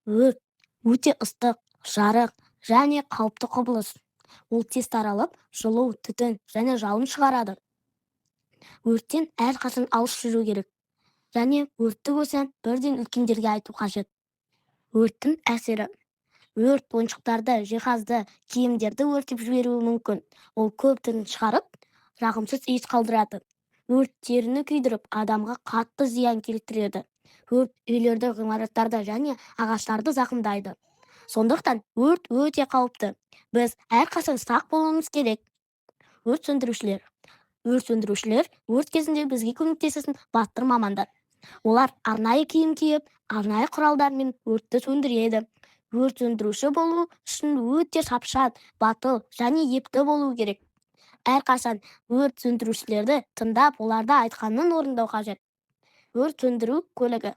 Өрт өте ыстық, жарық және қауіпті құбылыс. Ол тез таралып, жылу, түтін және жалын шығарады. Өрттен әрқашан алыс жүру керек. Және өртті көрсең, бірден үлкендерге айту қажет. Өрттің әсері. Өрт ойыншықтарды, жиһазды, киімдерді өртеп жіберуі мүмкін. Ол көп түтін шығарып, жағымсыз иіс қалдырады. Өрт теріні күйдіріп, адамға қатты зиян келтіреді. Өрт үйлерді, ғимараттарды және ағаштарды зақымдайды. Сондықтан өрт өте қауіпті. Біз әрқашан сақ болуымыз керек. Өрт сөндірушілер. Өрт сөндірушілер өрт кезінде бізге көмектесетін батыр мамандар. Олар арнайы киім киіп, арнайы құралдармен өртті сөндіреді. Өрт сөндіруші болу үшін өте шапшаң, батыл және епті болу керек. Әрқашан өрт сөндірушілерді тыңдап, оларды айтқанын орындау қажет. Өрт сөндіру көлігі.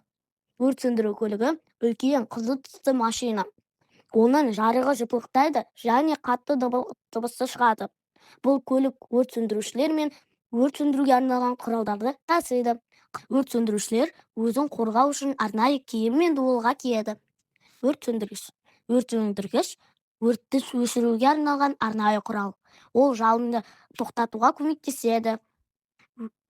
Өрт сөндіру көлігі үлкен қызыл түсті машина. Оның жарығы жыпылықтайды және қатты дыбысы шығады. Бұл көлік өрт сөндірушілер мен өрт сөндіруге арналған құралдарды тасиды. Өрт сөндірушілер өзін қорғау үшін арнайы киім мен дуылға киеді. Өрт сөндіргіш. Өрт сөндіргіш өртті өшіруге арналған арнайы құрал. Ол жалынды тоқтатуға көмектеседі.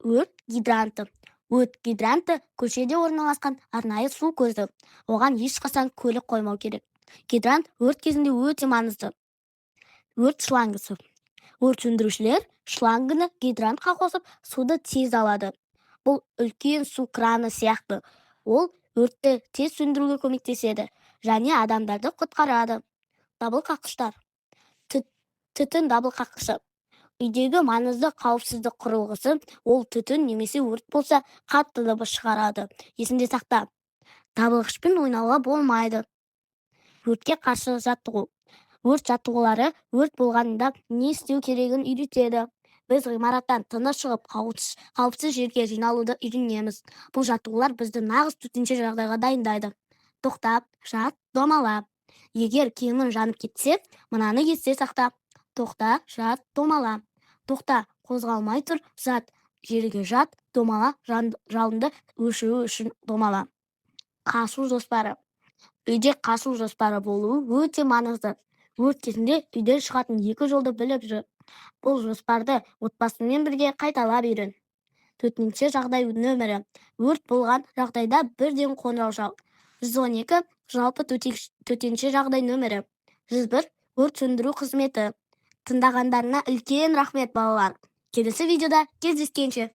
Өрт гидранты. Өрт гидранты көшеде орналасқан арнайы су көзі. Оған ешқашан көлік қоймау керек. Гидрант өрт кезінде өте маңызды. Өрт шлангысы. Өрт сөндірушілер шлангыны гидрантқа қосып, суды тез алады. Бұл үлкен су краны сияқты. Ол өртті тез сөндіруге көмектеседі және адамдарды құтқарады. Дабыл қаққыштар. Түтін дабыл қаққышы. Үйдегі маңызды қауіпсіздік құрылғысы, ол түтін немесе өрт болса, қатты дыбыс шығарады. Есінде сақта. Дабылғышпен ойнауға болмайды. Өртке қарсы жаттығу. Өрт жаттығулары өрт болғанда не істеу керегін үйретеді. Біз ғимараттан тыныш шығып, қауіпсіз жерге жиналуды үйренеміз. Бұл жаттығулар бізді нағыз төтенше жағдайға дайындайды. Тоқтап, жат, домала. Егер киімің жанып кетсе, мынаны есте сақта. Тоқта, жат, домала. Тоқта, қозғалмай тұр, жат, жерге жат, домала, жалынды өшіру үшін домала. Қашу жоспары. Үйде қашу жоспары болуы өте маңызды. Өрт кезінде үйден шығатын екі жолды біліп жүр. Бұл жоспарды отбасымен бірге қайталап үйрен. Төтенше жағдай нөмірі. Өрт болған жағдайда бірден қоңырау шал. 112 жалпы төтенше жағдай нөмірі. 101 өрт сөндіру қызметі. Тыңдағандарына үлкен рахмет балалар. Келесі видеода кездескенше.